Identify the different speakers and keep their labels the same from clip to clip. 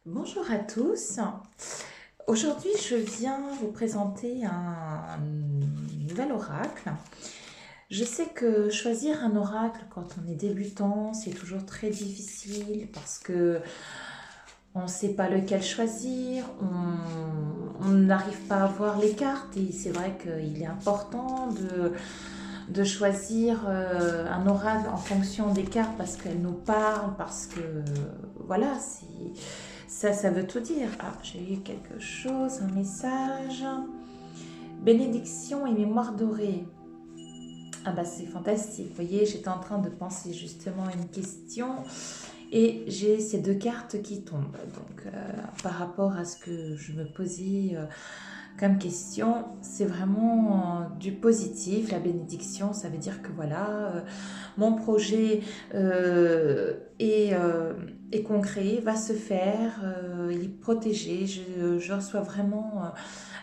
Speaker 1: Bonjour à tous. Aujourd'hui, je viens vous présenter un nouvel oracle. Je sais que choisir un oracle quand on est débutant, c'est toujours très difficile parce que on ne sait pas lequel choisir, on n'arrive pas à voir les cartes et c'est vrai qu'il est important de choisir un oracle en fonction des cartes parce qu'elles nous parlent, parce que voilà, ça veut tout dire. Ah, j'ai eu quelque chose, un message. Bénédiction et mémoire dorée. Ah bah c'est fantastique, vous voyez, j'étais en train de penser justement à une question et j'ai ces deux cartes qui tombent. Donc par rapport à ce que je me posais comme question, c'est vraiment du positif. La bénédiction, ça veut dire que voilà, mon projet est concret, va se faire, il est protégé. Je reçois vraiment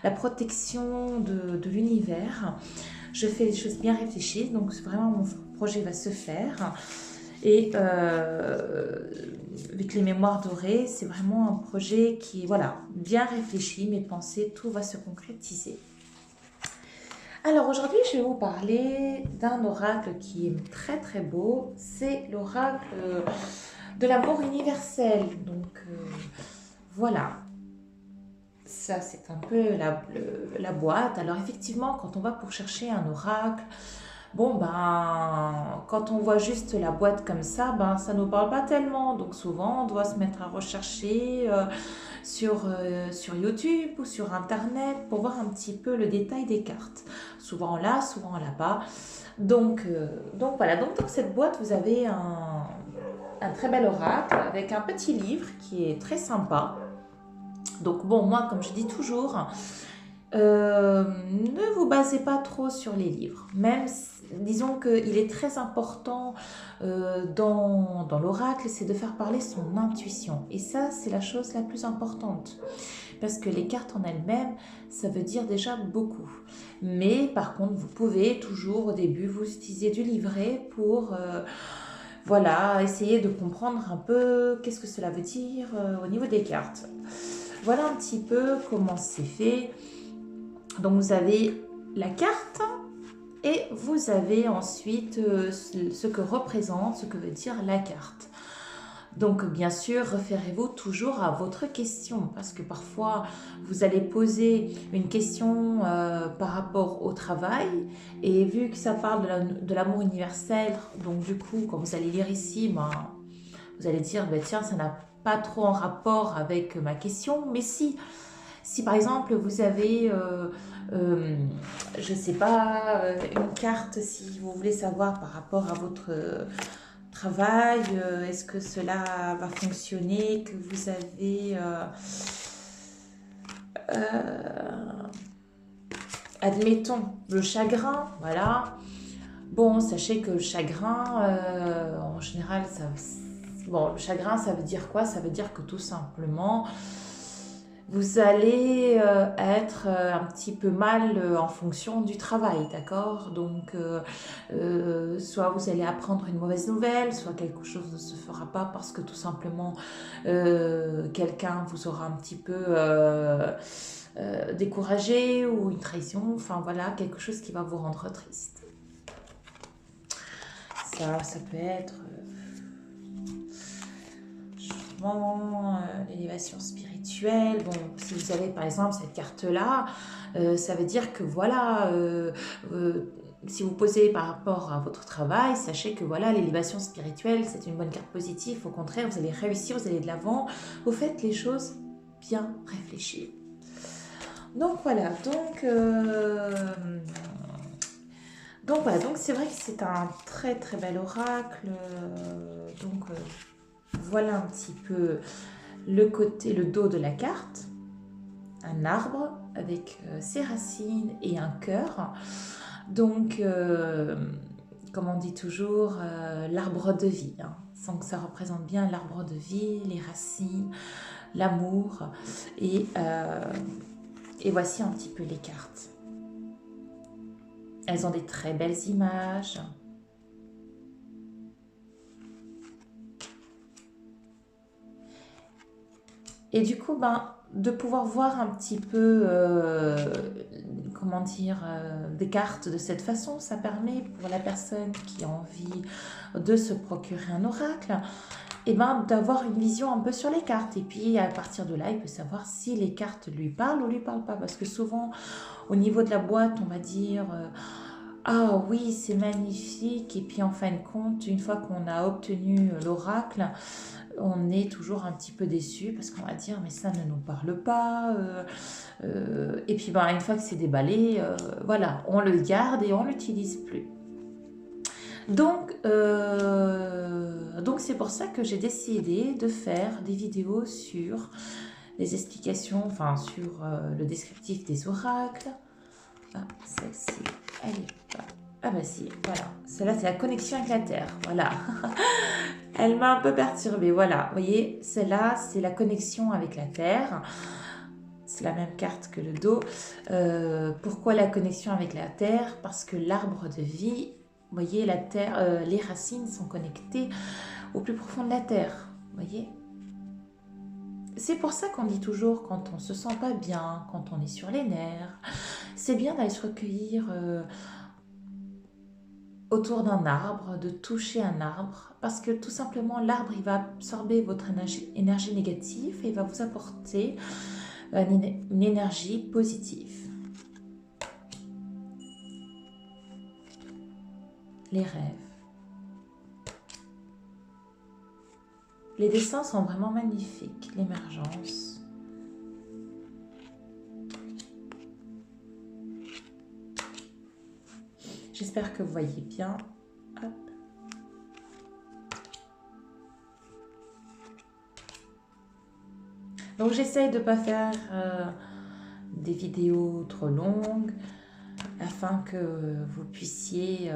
Speaker 1: la protection de l'univers. Je fais les choses bien réfléchies, donc vraiment mon projet va se faire. Et avec les mémoires dorées, c'est vraiment un projet qui est voilà, bien réfléchi, mes pensées, tout va se concrétiser. Alors aujourd'hui, je vais vous parler d'un oracle qui est très très beau. C'est l'oracle de l'amour universel. Donc voilà, ça c'est un peu la boîte. Alors effectivement, quand on va pour chercher un oracle, bon ben, quand on voit juste la boîte comme ça, ben ça nous parle pas tellement. Donc souvent, on doit se mettre à rechercher sur YouTube ou sur Internet pour voir un petit peu le détail des cartes. Souvent là, souvent là-bas. Donc voilà, donc dans cette boîte, vous avez un très bel oracle avec un petit livre qui est très sympa. Donc bon, moi, comme je dis toujours, ne vous basez pas trop sur les livres. Même, disons qu'il est très important dans l'oracle, c'est de faire parler son intuition. Et ça, c'est la chose la plus importante. Parce que les cartes en elles-mêmes, ça veut dire déjà beaucoup. Mais par contre, vous pouvez toujours au début vous utiliser du livret pour voilà, essayer de comprendre un peu qu'est-ce que cela veut dire au niveau des cartes. Voilà un petit peu comment c'est fait. Donc vous avez la carte et vous avez ensuite ce que représente, ce que veut dire la carte. Donc bien sûr, référez-vous toujours à votre question parce que parfois vous allez poser une question par rapport au travail et vu que ça parle de l'amour universel, donc du coup quand vous allez lire ici, ben, vous allez dire ben, tiens ça n'a pas trop en rapport avec ma question, mais si par exemple vous avez, je ne sais pas, une carte, si vous voulez savoir par rapport à votre travail, est-ce que cela va fonctionner, que vous avez, admettons, le chagrin, voilà. Bon, sachez que le chagrin, en général, bon, le chagrin, ça veut dire quoi? Ça veut dire que tout simplement, vous allez être un petit peu mal en fonction du travail, d'accord? Donc, soit vous allez apprendre une mauvaise nouvelle, soit quelque chose ne se fera pas parce que tout simplement quelqu'un vous aura un petit peu découragé ou une trahison, enfin voilà, quelque chose qui va vous rendre triste. Ça peut être l'élévation spirituelle. Bon, si vous avez par exemple cette carte-là, ça veut dire que voilà, si vous posez par rapport à votre travail, sachez que voilà, l'élévation spirituelle, c'est une bonne carte positive. Au contraire, vous allez réussir, vous allez de l'avant. Vous faites les choses bien réfléchies. Donc voilà, donc voilà, donc c'est vrai que c'est un très très bel oracle. Voilà un petit peu le côté, le dos de la carte, un arbre avec ses racines et un cœur. Donc, comme on dit toujours, l'arbre de vie. Hein. Donc, ça représente bien l'arbre de vie, les racines, l'amour. Et voici un petit peu les cartes. Elles ont des très belles images. Et du coup, ben, de pouvoir voir un petit peu, comment dire, des cartes de cette façon, ça permet pour la personne qui a envie de se procurer un oracle, et ben, d'avoir une vision un peu sur les cartes. Et puis, à partir de là, il peut savoir si les cartes lui parlent ou lui parlent pas. Parce que souvent, au niveau de la boîte, on va dire ah oui, c'est magnifique. Et puis, en fin de compte, une fois qu'on a obtenu l'oracle, on est toujours un petit peu déçu parce qu'on va dire mais ça ne nous parle pas. Et puis, ben, une fois que c'est déballé, voilà, on le garde et on l'utilise plus. Donc c'est pour ça que j'ai décidé de faire des vidéos sur les explications, enfin sur le descriptif des oracles. Ah, celle-ci, elle est pas. Ah bah si, voilà. Celle-là, c'est la connexion avec la Terre, voilà. Elle m'a un peu perturbée, voilà. Vous voyez, celle-là, c'est la connexion avec la Terre. C'est la même carte que le dos. Pourquoi la connexion avec la Terre? Parce que l'arbre de vie, vous voyez, la terre, les racines sont connectées au plus profond de la terre. Vous voyez? C'est pour ça qu'on dit toujours quand on se sent pas bien, quand on est sur les nerfs, c'est bien d'aller se recueillir autour d'un arbre, de toucher un arbre, parce que tout simplement l'arbre il va absorber votre énergie négative et il va vous apporter une énergie positive. Les rêves. Les dessins sont vraiment magnifiques, l'émergence. J'espère que vous voyez bien. Hop. Donc j'essaye de ne pas faire des vidéos trop longues afin que vous puissiez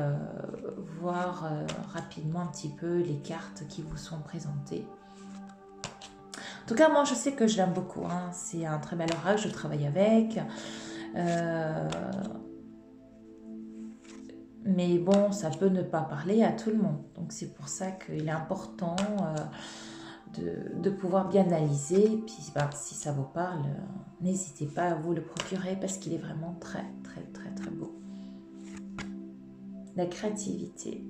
Speaker 1: voir rapidement un petit peu les cartes qui vous sont présentées. En tout cas, moi, je sais que je l'aime beaucoup. Hein. C'est un très bel oracle, je travaille avec. Mais bon, ça peut ne pas parler à tout le monde. Donc, c'est pour ça qu'il est important de pouvoir bien analyser. Et puis, bah, si ça vous parle, n'hésitez pas à vous le procurer parce qu'il est vraiment très, très, très, très beau. La créativité.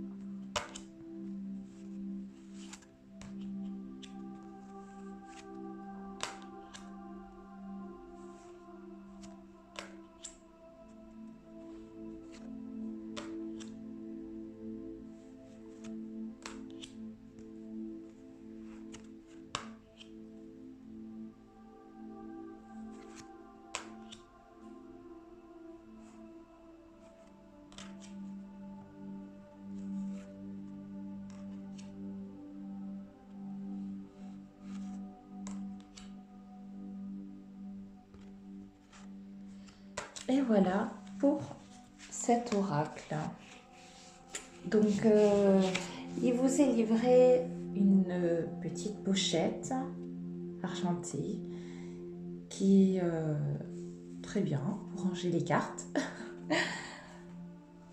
Speaker 1: Et voilà pour cet oracle. Donc, il vous est livré une petite pochette argentée qui est très bien pour ranger les cartes.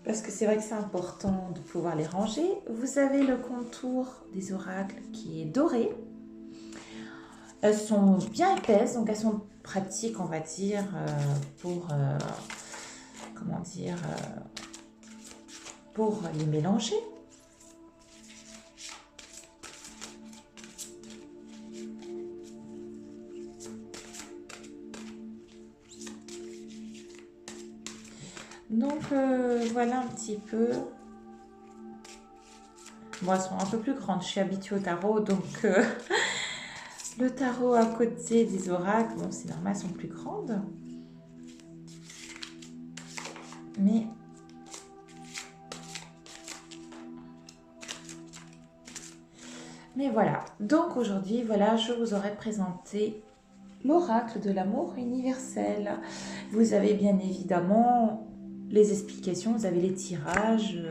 Speaker 1: Parce que c'est vrai que c'est important de pouvoir les ranger. Vous avez le contour des oracles qui est doré. Elles sont bien épaisses, donc elles sont pratiques, on va dire, pour, comment dire, pour les mélanger. Donc, voilà un petit peu. Bon, elles sont un peu plus grandes. Je suis habituée au tarot, donc le tarot à côté des oracles, bon, c'est normal, elles sont plus grandes. Mais voilà. Donc aujourd'hui, voilà, je vous aurais présenté l'oracle de l'amour universel. Vous avez bien évidemment les explications, vous avez les tirages.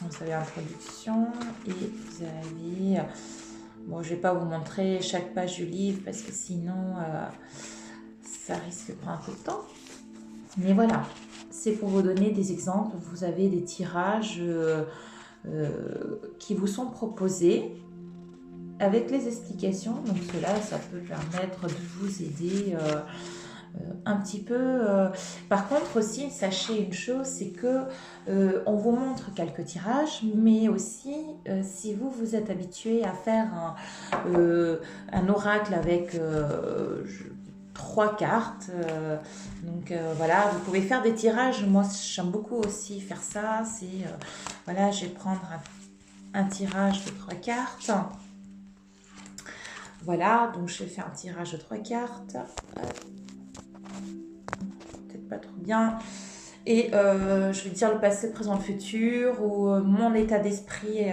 Speaker 1: Vous avez l'introduction et vous avez... Bon, je ne vais pas vous montrer chaque page du livre parce que sinon, ça risque de prendre un peu de temps. Mais voilà, c'est pour vous donner des exemples. Vous avez des tirages qui vous sont proposés avec les explications. Donc cela, ça peut permettre de vous aider un petit peu. Par contre aussi, sachez une chose, c'est que on vous montre quelques tirages, mais aussi si vous êtes habitué à faire un oracle avec 3 cartes, donc voilà, vous pouvez faire des tirages. Moi j'aime beaucoup aussi faire ça. C'est voilà, je vais prendre un tirage de 3 cartes. Voilà, donc je vais faire un tirage de 3 cartes. Peut-être pas trop bien. Et je vais dire le passé, le présent, le futur, ou mon état d'esprit,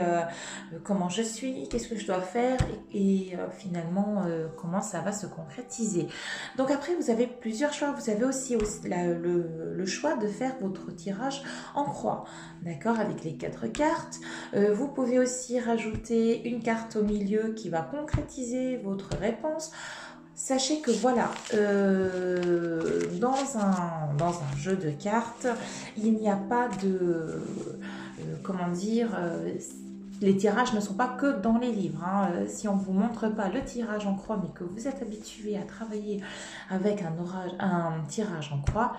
Speaker 1: comment je suis, qu'est-ce que je dois faire, et finalement, comment ça va se concrétiser. Donc après, vous avez plusieurs choix. Vous avez aussi le choix de faire votre tirage en croix, d'accord, avec les 4 cartes. Vous pouvez aussi rajouter une carte au milieu qui va concrétiser votre réponse. Sachez que voilà, dans un jeu de cartes, il n'y a pas de, comment dire, les tirages ne sont pas que dans les livres. Hein. Si on ne vous montre pas le tirage en croix, mais que vous êtes habitué à travailler avec un tirage en croix,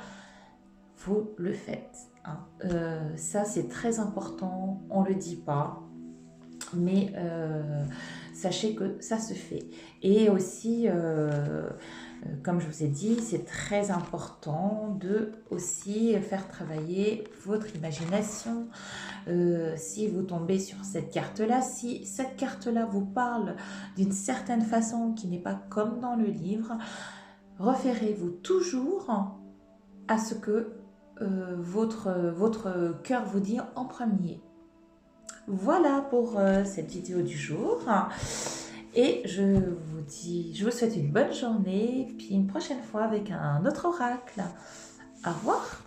Speaker 1: vous le faites. Hein. Ça, c'est très important, on ne le dit pas, mais sachez que ça se fait. Et aussi, comme je vous ai dit, c'est très important de aussi faire travailler votre imagination. Si vous tombez sur cette carte-là, si cette carte-là vous parle d'une certaine façon qui n'est pas comme dans le livre, référez-vous toujours à ce que votre cœur vous dit en premier. Voilà pour cette vidéo du jour. Et je vous souhaite une bonne journée, puis une prochaine fois avec un autre oracle. Au revoir.